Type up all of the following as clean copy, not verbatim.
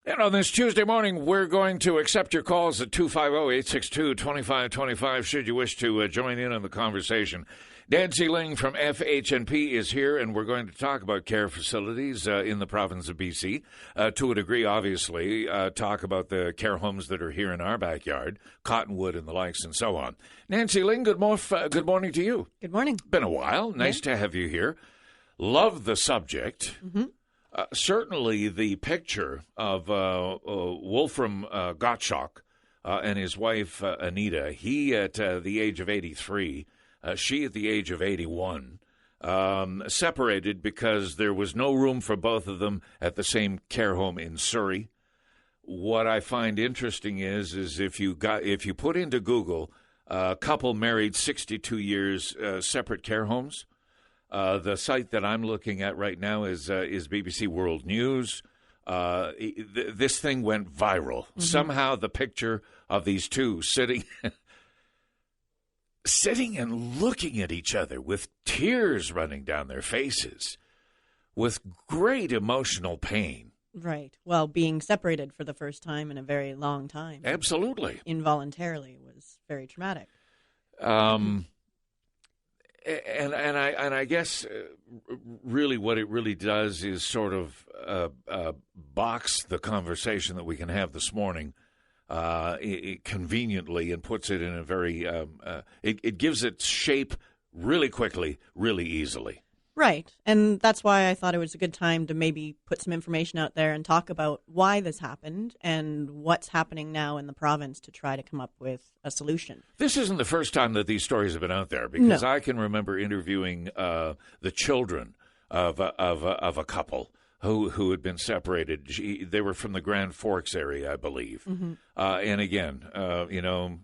And on this Tuesday morning, we're going to accept your calls at 250-862-2525 should you wish to join in on the conversation. Nancy Ling from FH&P is here, and we're going to talk about care facilities in the province of BC. To a degree, obviously, talk about the care homes that are here in our backyard, Cottonwood and the likes and so on. Nancy Ling, good morning to you. Good morning. Been a while. Nice to have you here. Love the subject. Mm-hmm. Certainly the picture of Wolfram Gottschalk and his wife, Anita, he at the age of 83, she at the age of 81, separated because there was no room for both of them at the same care home in Surrey. What I find interesting is if you put into Google couple married 62 years, separate care homes, the site that I'm looking at right now is BBC World News. This thing went viral. Mm-hmm. Somehow the picture of these two sitting and looking at each other with tears running down their faces, with great emotional pain. Right. Well, being separated for the first time in a very long time. Absolutely. Involuntarily was very traumatic. And I guess really what it really does is sort of box the conversation that we can have this morning conveniently and puts it in a very it gives it shape really quickly, really easily. Right. And that's why I thought it was a good time to maybe put some information out there and talk about why this happened and what's happening now in the province to try to come up with a solution. This isn't the first time that these stories have been out there, because No. I can remember interviewing the children of a couple who had been separated. They were from the Grand Forks area, I believe. Mm-hmm. And again,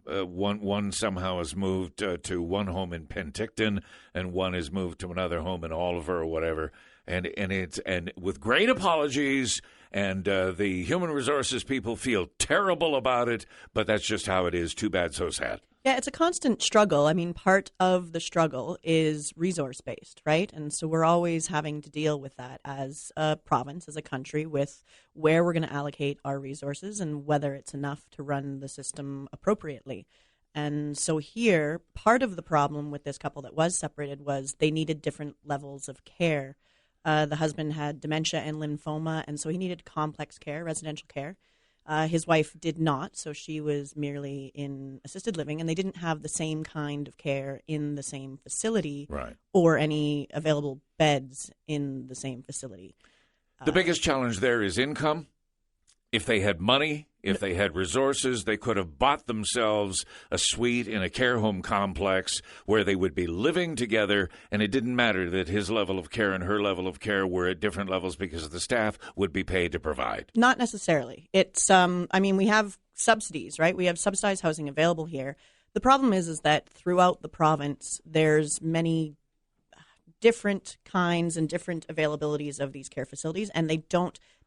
one somehow has moved to one home in Penticton, and one has moved to another home in Oliver or whatever. And with great apologies, and the human resources people feel terrible about it, but that's just how it is. Too bad, so sad. Yeah, it's a constant struggle. I mean, part of the struggle is resource-based, right? And so we're always having to deal with that as a province, as a country, with where we're going to allocate our resources and whether it's enough to run the system appropriately. And so here, part of the problem with this couple that was separated was they needed different levels of care. The husband had dementia and lymphoma, and so he needed complex care, residential care. His wife did not, so she was merely in assisted living, and they didn't have the same kind of care in the same facility, right, or any available beds in the same facility. The biggest challenge there is income. If they had money, if they had resources, they could have bought themselves a suite in a care home complex where they would be living together, and it didn't matter that his level of care and her level of care were at different levels because the staff would be paid to provide. Not necessarily. It's, we have subsidies, right? We have subsidized housing available here. The problem is that throughout the province, there's many different kinds and different availabilities of these care facilities, and the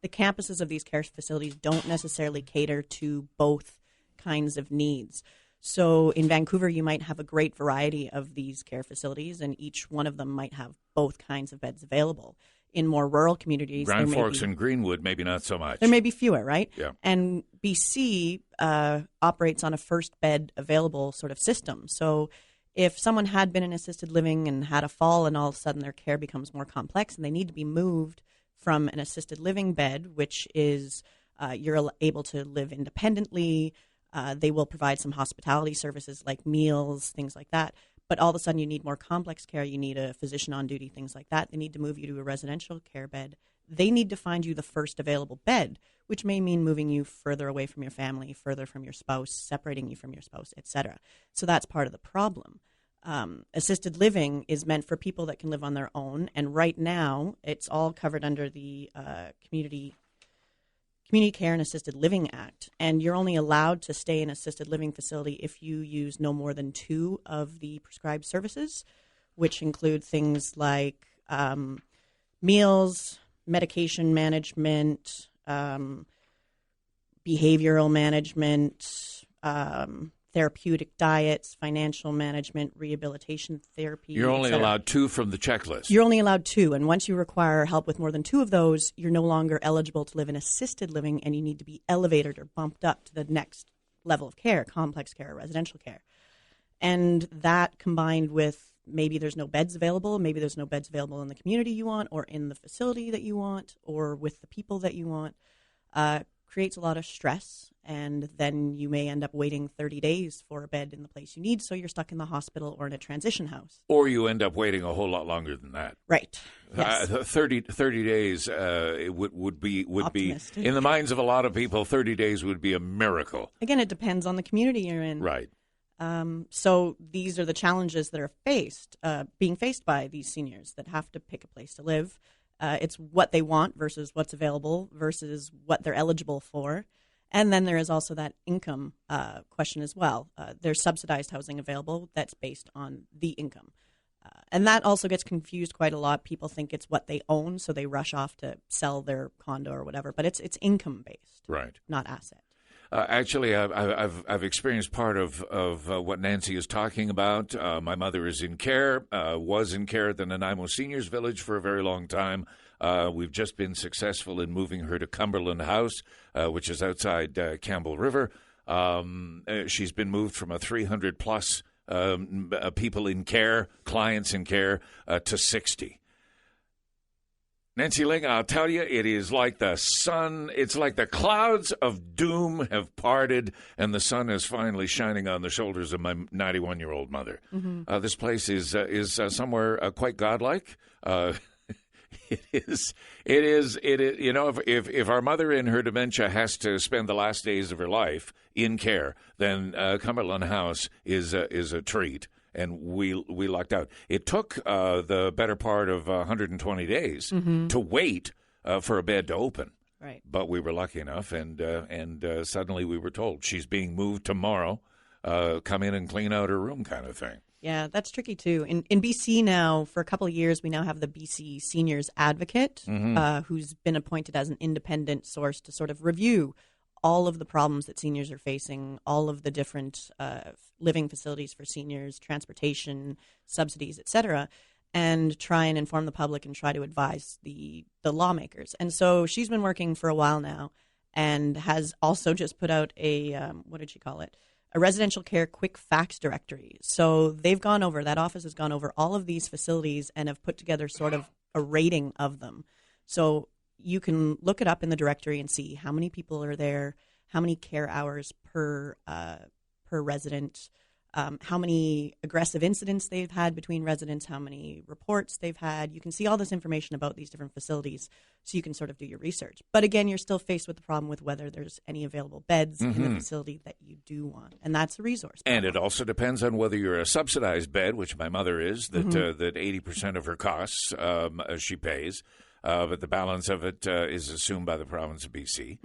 campuses of these care facilities don't necessarily cater to both kinds of needs. So in Vancouver, you might have a great variety of these care facilities, and each one of them might have both kinds of beds available. In more rural communities, Grand Forks and Greenwood, maybe not so much. There may be fewer, right? Yeah. And BC operates on a first bed available sort of system. So if someone had been in assisted living and had a fall, and all of a sudden their care becomes more complex and they need to be moved from an assisted living bed, which is you're able to live independently, they will provide some hospitality services like meals, things like that. But all of a sudden you need more complex care, you need a physician on duty, things like that. They need to move you to a residential care bed. They need to find you the first available bed, which may mean moving you further away from your family, further from your spouse, separating you from your spouse, etc. So that's part of the problem. Assisted living is meant for people that can live on their own, and right now it's all covered under the Community Care and Assisted Living Act, and you're only allowed to stay in an assisted living facility if you use no more than 2 of the prescribed services, which include things like meals, medication management, behavioral management, therapeutic diets, financial management, rehabilitation therapy. You're only allowed 2 from the checklist. You're only allowed 2. And once you require help with more than 2 of those, you're no longer eligible to live in assisted living, and you need to be elevated or bumped up to the next level of care, complex care, or residential care. And that combined with maybe there's no beds available, maybe there's no beds available in the community you want or in the facility that you want or with the people that you want, creates a lot of stress. And then you may end up waiting 30 days for a bed in the place you need, so you're stuck in the hospital or in a transition house. Or you end up waiting a whole lot longer than that. Right. Yes. 30 days it would be in the minds of a lot of people. 30 days would be a miracle. Again, it depends on the community you're in. Right. So these are the challenges that are being faced by these seniors that have to pick a place to live. It's what they want versus what's available versus what they're eligible for. And then there is also that income question as well. There's subsidized housing available that's based on the income. And that also gets confused quite a lot. People think it's what they own, so they rush off to sell their condo or whatever. But it's income-based, right? Not asset. Actually, I've experienced part of what Nancy is talking about. My mother is in care, was in care at the Nanaimo Seniors Village for a very long time. We've just been successful in moving her to Cumberland House, which is outside Campbell River. She's been moved from a 300-plus people in care, clients in care, to 60. Nancy Ling, I'll tell you, it is like the sun. It's like the clouds of doom have parted, and the sun is finally shining on the shoulders of my 91-year-old mother. Mm-hmm. This place is somewhere quite godlike. It is. You know, if our mother in her dementia has to spend the last days of her life in care, then Cumberland House is a treat. And we lucked out. It took the better part of 120 days to wait for a bed to open. Right. But we were lucky enough, and suddenly we were told she's being moved tomorrow. Come in and clean out her room, kind of thing. Yeah, that's tricky too. In BC now, for a couple of years, we now have the BC Seniors Advocate, who's been appointed as an independent source to sort of review all of the problems that seniors are facing, all of the different living facilities for seniors, transportation, subsidies, etc., and try and inform the public and try to advise the lawmakers. And so she's been working for a while now and has also just put out a, what did she call it? A residential care quick facts directory. So that office has gone over all of these facilities and have put together sort of a rating of them. So you can look it up in the directory and see how many people are there, how many care hours per resident, how many aggressive incidents they've had between residents, how many reports they've had. You can see all this information about these different facilities, so you can sort of do your research. But again, you're still faced with the problem with whether there's any available beds in the facility that you do want, and that's a resource problem. And it also depends on whether you're a subsidized bed, which my mother is, that 80% of her costs she pays. But the balance of it is assumed by the province of BC.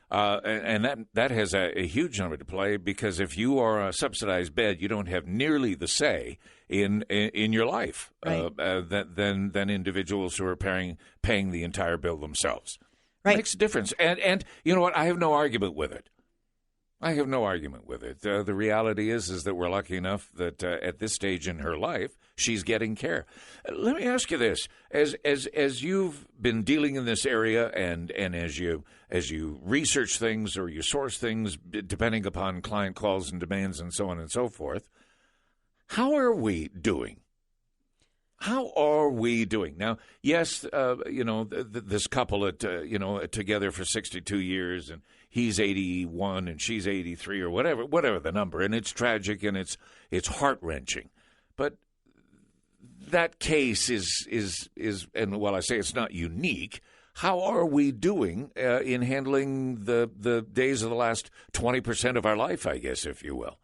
And that has a huge number to play, because if you are a subsidized bed, you don't have nearly the say in your life than individuals who are paying the entire bill themselves. Right. It makes a difference. And you know what? I have no argument with it. The reality is that we're lucky enough that at this stage in her life, she's getting care. Let me ask you this: as you've been dealing in this area, and as you research things or you source things, depending upon client calls and demands and so on and so forth, how are we doing? Now? Yes, this couple together for 62 years, and he's 81 and she's 83 or whatever the number, and it's tragic and it's heart-wrenching. But that case is and while I say it's not unique, how are we doing in handling the days of the last 20% of our life, I guess, if you will?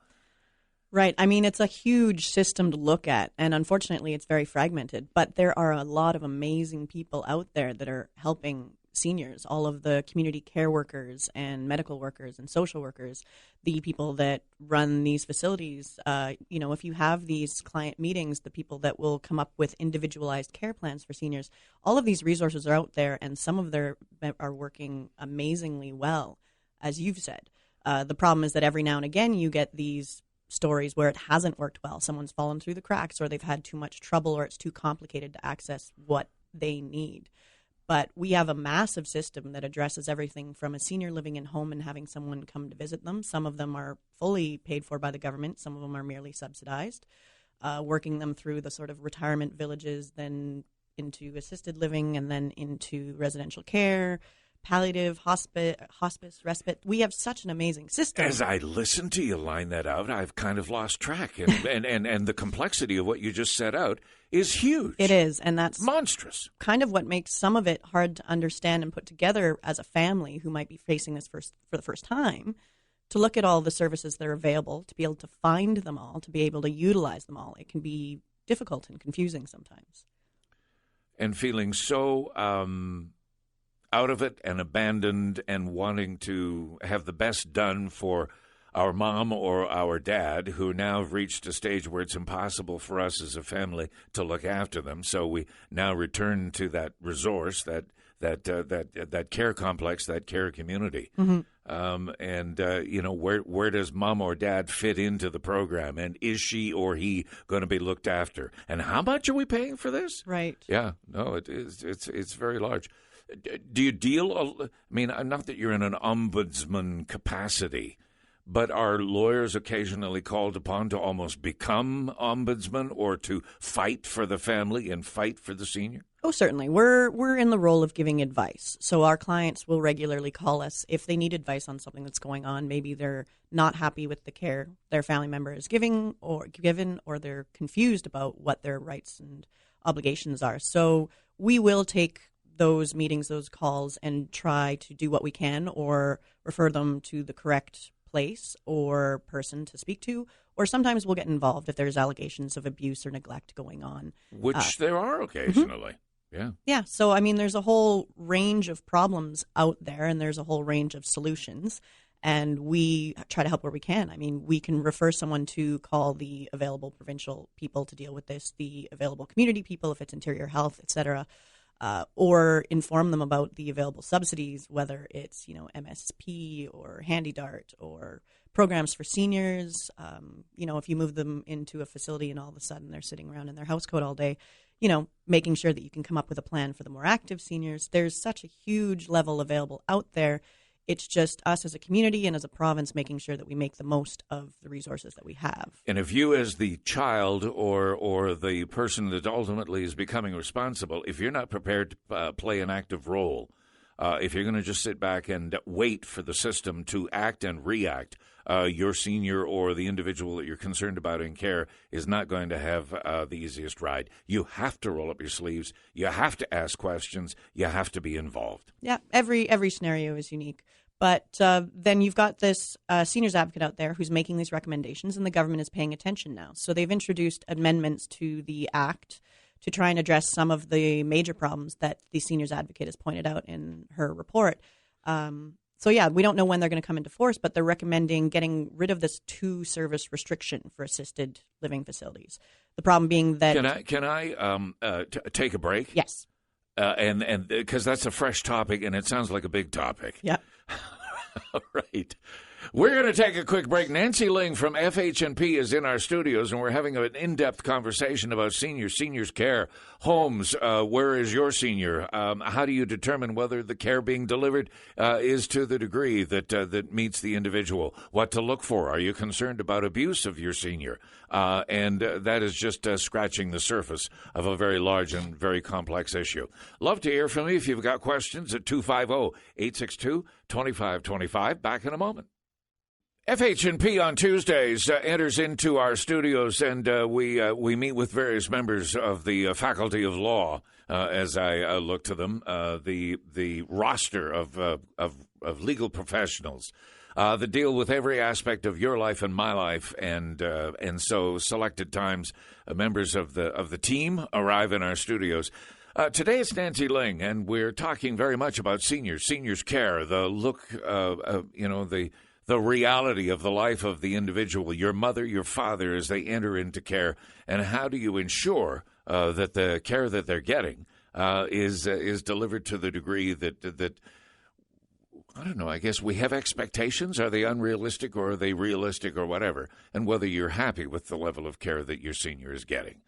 Right. I mean, it's a huge system to look at, and unfortunately it's very fragmented. But there are a lot of amazing people out there that are helping seniors, all of the community care workers and medical workers and social workers, the people that run these facilities. If you have these client meetings, the people that will come up with individualized care plans for seniors, all of these resources are out there, and some of them are working amazingly well, as you've said. The problem is that every now and again you get these stories where it hasn't worked well. Someone's fallen through the cracks, or they've had too much trouble, or it's too complicated to access what they need. But we have a massive system that addresses everything from a senior living in home and having someone come to visit them. Some of them are fully paid for by the government. Some of them are merely subsidized, working them through the sort of retirement villages, then into assisted living, and then into residential care, palliative, hospice, respite. We have such an amazing system. As I listen to you line that out, I've kind of lost track. And the complexity of what you just set out is huge. It is, and that's monstrous. Kind of what makes some of it hard to understand and put together as a family who might be facing this for the first time, to look at all the services that are available, to be able to find them all, to be able to utilize them all. It can be difficult and confusing sometimes. And feeling so out of it and abandoned and wanting to have the best done for our mom or our dad, who now have reached a stage where it's impossible for us as a family to look after them. So we now return to that resource, that care complex, that care community. Mm-hmm. Where does mom or dad fit into the program, and is she or he going to be looked after, and how much are we paying for this? Right. Yeah. No, it's very large. Do you deal? I mean, not that you're in an ombudsman capacity, but are lawyers occasionally called upon to almost become ombudsman, or to fight for the family and fight for the senior? Oh, certainly. We're in the role of giving advice. So our clients will regularly call us if they need advice on something that's going on. Maybe they're not happy with the care their family member is given, or they're confused about what their rights and obligations are. So we will take those meetings, those calls, and try to do what we can, or refer them to the correct place or person to speak to, or sometimes we'll get involved if there's allegations of abuse or neglect going on. Which there are occasionally. Mm-hmm. Yeah. Yeah. So, I mean, there's a whole range of problems out there, and there's a whole range of solutions, and we try to help where we can. I mean, we can refer someone to call the available provincial people to deal with this, the available community people if it's interior health, et cetera. Or inform them about the available subsidies, whether it's, MSP or Handy Dart or programs for seniors. If you move them into a facility and all of a sudden they're sitting around in their house coat all day, making sure that you can come up with a plan for the more active seniors. There's such a huge level available out there. It's just us as a community and as a province making sure that we make the most of the resources that we have. And if you, as the child or the person that ultimately is becoming responsible, if you're not prepared to play an active role, if you're going to just sit back and wait for the system to act and react, your senior or the individual that you're concerned about in care is not going to have the easiest ride. You have to roll up your sleeves. You have to ask questions. You have to be involved. Yeah, every scenario is unique. But then you've got this seniors advocate out there who's making these recommendations, and the government is paying attention now. So they've introduced amendments to the Act to try and address some of the major problems that the seniors advocate has pointed out in her report. So, yeah, we don't know when they're going to come into force, but they're recommending getting rid of this 2-service restriction for assisted living facilities. The problem being that... Can I take a break? Yes. And because that's a fresh topic, and it sounds like a big topic. Yeah. All right. We're going to take a quick break. Nancy Ling from FH&P is in our studios, and we're having an in-depth conversation about seniors care, homes. Where is your senior? How do you determine whether the care being delivered is to the degree that meets the individual? What to look for? Are you concerned about abuse of your senior? And that is just scratching the surface of a very large and very complex issue. Love to hear from you if you've got questions at 250-862-2525. Back in a moment. FH&P on Tuesdays enters into our studios, and we meet with various members of the Faculty of Law as I look to them, the roster of legal professionals that deal with every aspect of your life and my life, and so selected times members of the team arrive in our studios. Today it's Nancy Ling, and we're talking very much about seniors care, the look, the reality of the life of the individual, your mother, your father, as they enter into care, and how do you ensure that the care that they're getting is delivered to the degree that I don't know. I guess we have expectations. Are they unrealistic or are they realistic or whatever? And whether you're happy with the level of care that your senior is getting.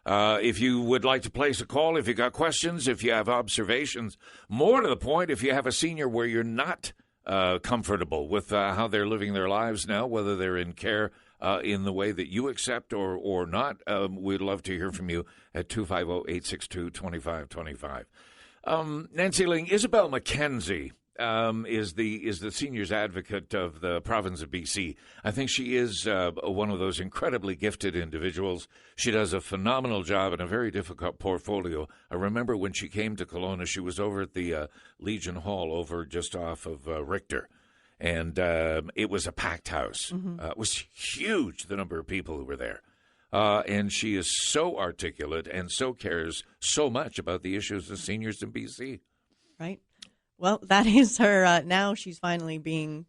If you would like to place a call, if you got questions, if you have observations, more to the point, if you have a senior where you're not comfortable with how they're living their lives now, whether they're in care in the way that you accept or not, we'd love to hear from you at 250-862-2525. Nancy Ling, Isabel McKenzie is the seniors advocate of the province of BC. I think she is one of those incredibly gifted individuals. She does a phenomenal job in a very difficult portfolio. I remember when she came to Kelowna, she was over at the Legion Hall over just off of Richter. And it was a packed house. Mm-hmm. It was huge, the number of people who were there. And she is so articulate and so cares so much about the issues of seniors in BC. Right. Well, that is her. Now she's finally being,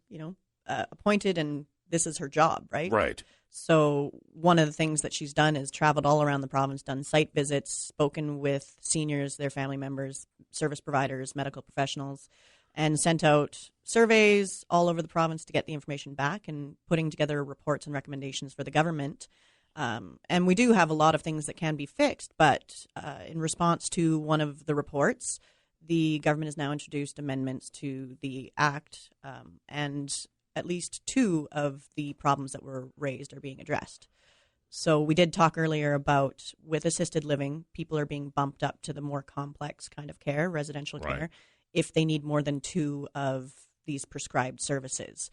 appointed, and this is her job, right? Right. So one of the things that she's done is traveled all around the province, done site visits, spoken with seniors, their family members, service providers, medical professionals, and sent out surveys all over the province to get the information back and putting together reports and recommendations for the government. And we do have a lot of things that can be fixed, but in response to one of the reports, the government has now introduced amendments to the Act, and at least two of the problems that were raised are being addressed. So we did talk earlier about with assisted living, people are being bumped up to the more complex kind of care, residential right. care, if they need more than two of these prescribed services.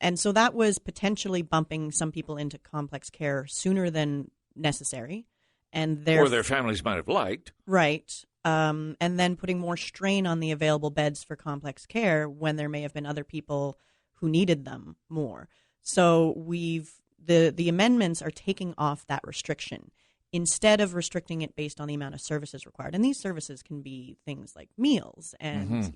And so that was potentially bumping some people into complex care sooner than necessary. And or their families might have liked. Right. And then putting more strain on the available beds for complex care when there may have been other people who needed them more. So the amendments are taking off that restriction instead of restricting it based on the amount of services required. And these services can be things like meals and,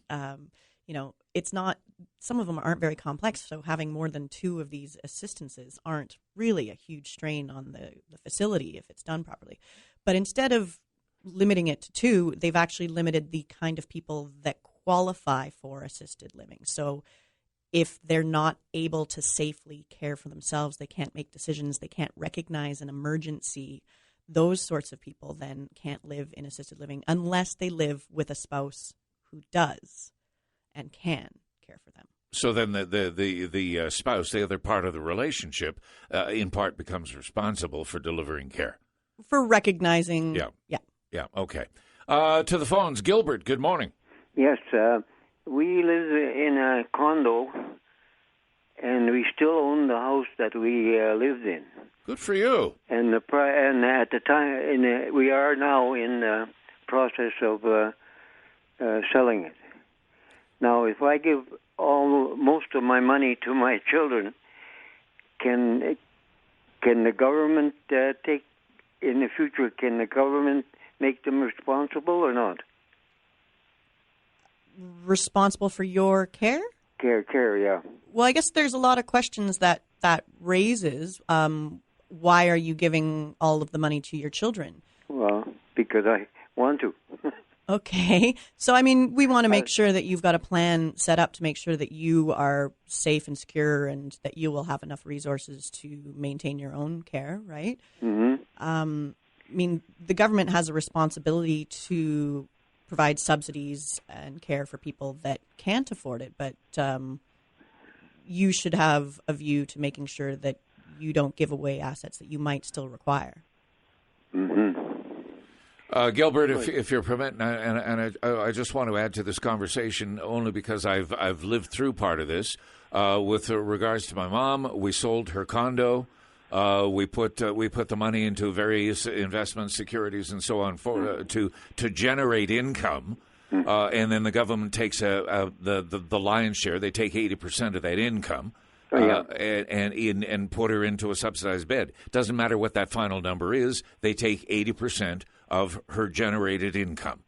it's not, some of them aren't very complex. So having more than two of these assistances aren't really a huge strain on the facility if it's done properly. But instead of limiting it to two, they've actually limited the kind of people that qualify for assisted living. So if they're not able to safely care for themselves, they can't make decisions, they can't recognize an emergency, those sorts of people then can't live in assisted living unless they live with a spouse who does and can care for them. So then the spouse, the other part of the relationship, in part becomes responsible for delivering care. For recognizing. Yeah, okay. To the phones, Gilbert, good morning. Yes, we live in a condo, and we still own the house that we lived in. Good for you. And at the time, we are now in the process of selling it. Now, if I give most of my money to my children, can the government take in the future? Can the government make them responsible or not? Responsible for your care? Care, yeah. Well, I guess there's a lot of questions that raises. Why are you giving all of the money to your children? Well, because I want to. Okay. So, I mean, we want to make sure that you've got a plan set up to make sure that you are safe and secure and that you will have enough resources to maintain your own care, right? Mm-hmm. I mean, the government has a responsibility to provide subsidies and care for people that can't afford it, but you should have a view to making sure that you don't give away assets that you might still require. Mm-hmm. Gilbert, if you're permitting, and I just want to add to this conversation only because I've lived through part of this. With regards to my mom, we sold her condo. We put the money into various investment securities and so on to generate income, and then the government takes the lion's share. They take 80% of that income. And put her into a subsidized bed. Doesn't matter what that final number is. They take 80% of her generated income,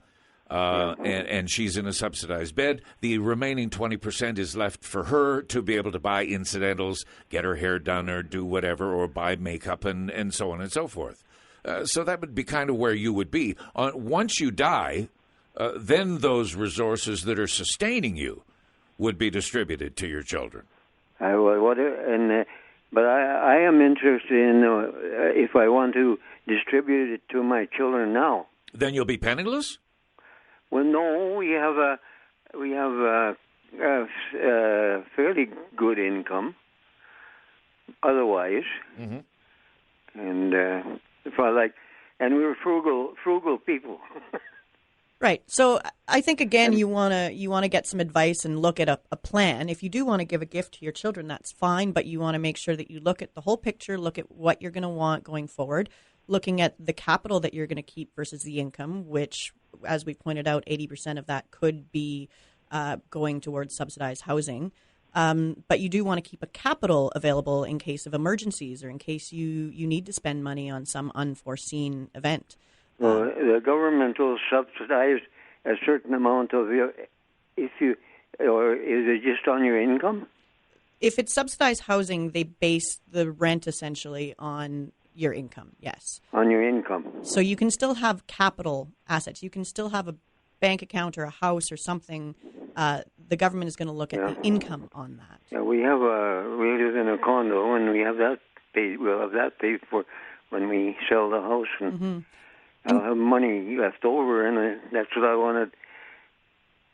and she's in a subsidized bed. The remaining 20% is left for her to be able to buy incidentals, get her hair done, or do whatever, or buy makeup and so on and so forth. So that would be kind of where you would be. Once you die, then those resources that are sustaining you would be distributed to your children. But I am interested in if I want to distribute it to my children now. Then you'll be penniless? Well, no, we have fairly good income. Otherwise, and if I like, and we were frugal people. Right. So I think again, you wanna get some advice and look at a plan. If you do want to give a gift to your children, that's fine, but you want to make sure that you look at the whole picture, look at what you're going to want going forward, looking at the capital that you're going to keep versus the income, which, as we pointed out, 80% of that could be going towards subsidized housing. But you do want to keep a capital available in case of emergencies or in case you need to spend money on some unforeseen event. Well, the government will subsidize a certain amount of or is it just on your income? If it's subsidized housing, they base the rent essentially on your income, yes. On your income. So you can still have capital assets. You can still have a bank account or a house or something. The government is going to look at the income on that. Yeah, we live in a condo, and we have that paid. We'll have that paid for when we sell the house, and I'll have money left over, and that's what I wanted.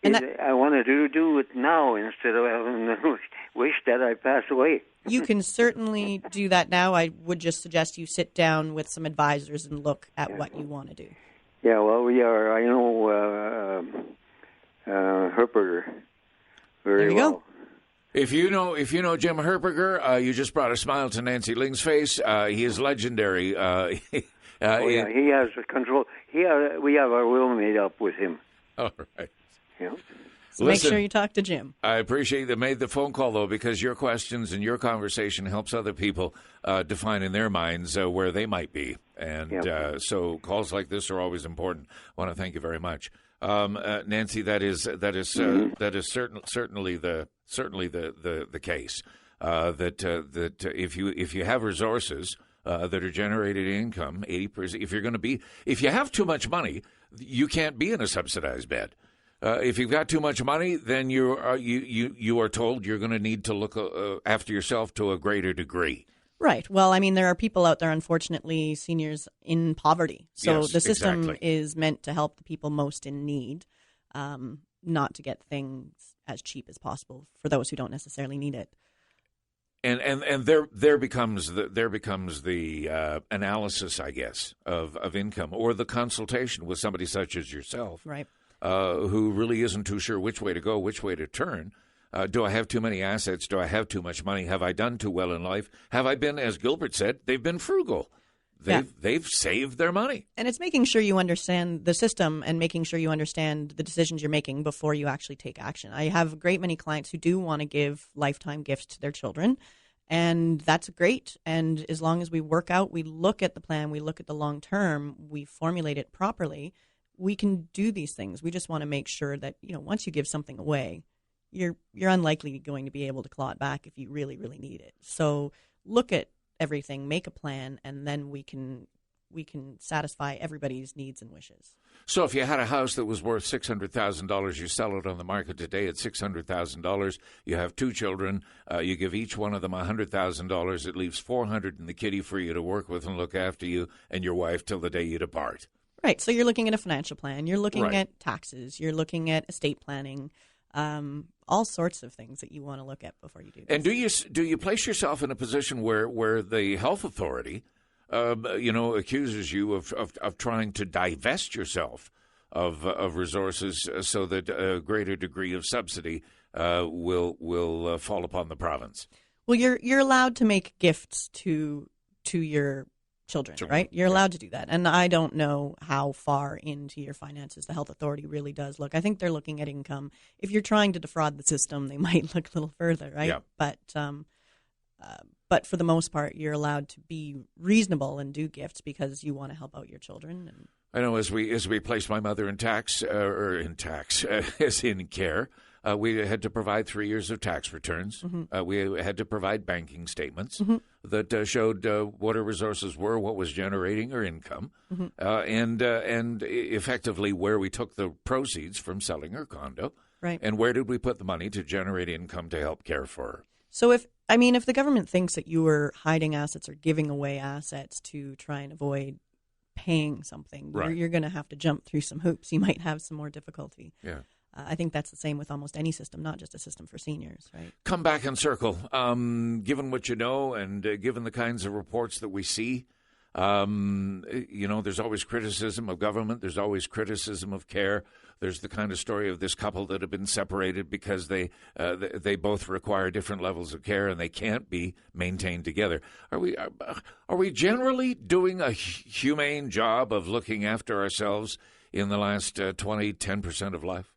I wanted to do it now instead of having to wish that I passed away. You can certainly do that now. I would just suggest you sit down with some advisors and look at what you want to do. Yeah, well, we are. I know Herberger very well. Go. If you know Jim Herberger, you just brought a smile to Nancy Ling's face. He is legendary. He has control. We have our will made up with him. All right. Yeah. So make sure you talk to Jim. I appreciate that made the phone call, though, because your questions and your conversation helps other people define in their minds where they might be. And so calls like this are always important. I want to thank you very much. Nancy, that is certainly the case. That if you have resources that are generated income, 80%. If you have too much money, you can't be in a subsidized bed. If you've got too much money, then you are told you're going to need to look after yourself to a greater degree. Right. Well, I mean, there are people out there, unfortunately, seniors in poverty. So yes, the system exactly. is meant to help the people most in need, not to get things as cheap as possible for those who don't necessarily need it. And there becomes the analysis, I guess, of income or the consultation with somebody such as yourself, right? Who really isn't too sure which way to go, which way to turn. Do I have too many assets? Do I have too much money? Have I done too well in life? Have I been, as Gilbert said, they've been frugal. They've saved their money. And it's making sure you understand the system and making sure you understand the decisions you're making before you actually take action. I have a great many clients who do want to give lifetime gifts to their children, and that's great. And as long as we look at the plan, we look at the long term, we formulate it properly, we can do these things. We just want to make sure that, once you give something away, you're unlikely going to be able to claw it back if you really, really need it. So look at everything, make a plan, and then we can satisfy everybody's needs and wishes. So if you had a house that was worth $600,000, you sell it on the market today at $600,000. You have two children. You give each one of them $100,000. It leaves $400 in the kitty for you to work with and look after you and your wife till the day you depart. Right. So you're looking at a financial plan. You're looking at taxes. You're looking at estate planning. All sorts of things that you want to look at before you do this. And do you place yourself in a position where the health authority, accuses you of trying to divest yourself of resources so that a greater degree of subsidy will fall upon the province? Well, you're allowed to make gifts to your children, right? You're allowed to do that. And I don't know how far into your finances the health authority really does look. I think they're looking at income. If you're trying to defraud the system, they might look a little further, right? Yeah. But for the most part, you're allowed to be reasonable and do gifts because you want to help out your children. And I know as we placed my mother in as in care, we had to provide 3 years of tax returns. Mm-hmm. We had to provide banking statements that showed what her resources were, what was generating her income, and effectively where we took the proceeds from selling her condo. Right. And where did we put the money to generate income to help care for her? So if the government thinks that you were hiding assets or giving away assets to try and avoid paying something, Right. you're going to have to jump through some hoops. You might have some more difficulty. Yeah. I think that's the same with almost any system, not just a system for seniors, right? Come back and circle. Given what you know and given the kinds of reports that we see, there's always criticism of government. There's always criticism of care. There's the kind of story of this couple that have been separated because they both require different levels of care and they can't be maintained together. Are we generally doing a humane job of looking after ourselves in the last 10% of life?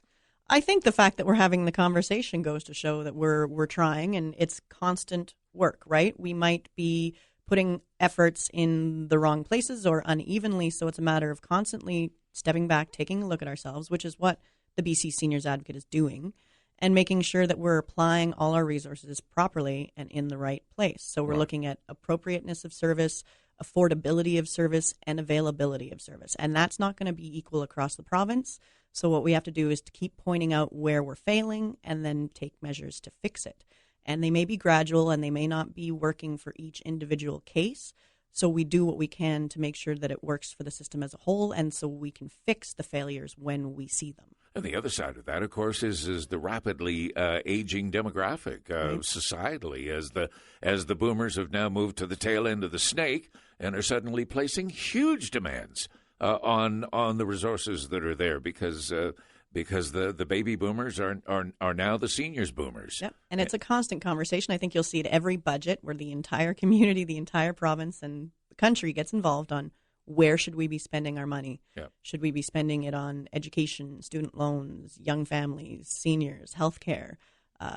I think the fact that we're having the conversation goes to show that we're trying, and it's constant work, right? We might be putting efforts in the wrong places or unevenly, so it's a matter of constantly stepping back, taking a look at ourselves, which is what the BC Seniors Advocate is doing, and making sure that we're applying all our resources properly and in the right place. So we're looking at appropriateness of service, affordability of service, and availability of service. And that's not going to be equal across the province. So what we have to do is to keep pointing out where we're failing and then take measures to fix it. And they may be gradual and they may not be working for each individual case. So we do what we can to make sure that it works for the system as a whole, and so we can fix the failures when we see them. And the other side of that, of course, is the rapidly aging demographic societally, as the boomers have now moved to the tail end of the snake and are suddenly placing huge demands on the resources that are there because the baby boomers are now the seniors boomers. Yep. And it's a constant conversation. I think you'll see it every budget where the entire community, the entire province and the country gets involved on where should we be spending our money. Yep. Should we be spending it on education, student loans, young families, seniors, healthcare,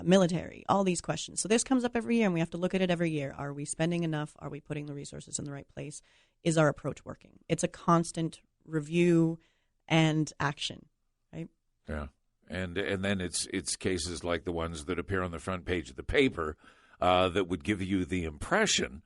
military, all these questions. So this comes up every year and we have to look at it every year. Are we spending enough? Are we putting the resources in the right place? Is our approach working? It's a constant review and action, right? Yeah, and then it's cases like the ones that appear on the front page of the paper that would give you the impression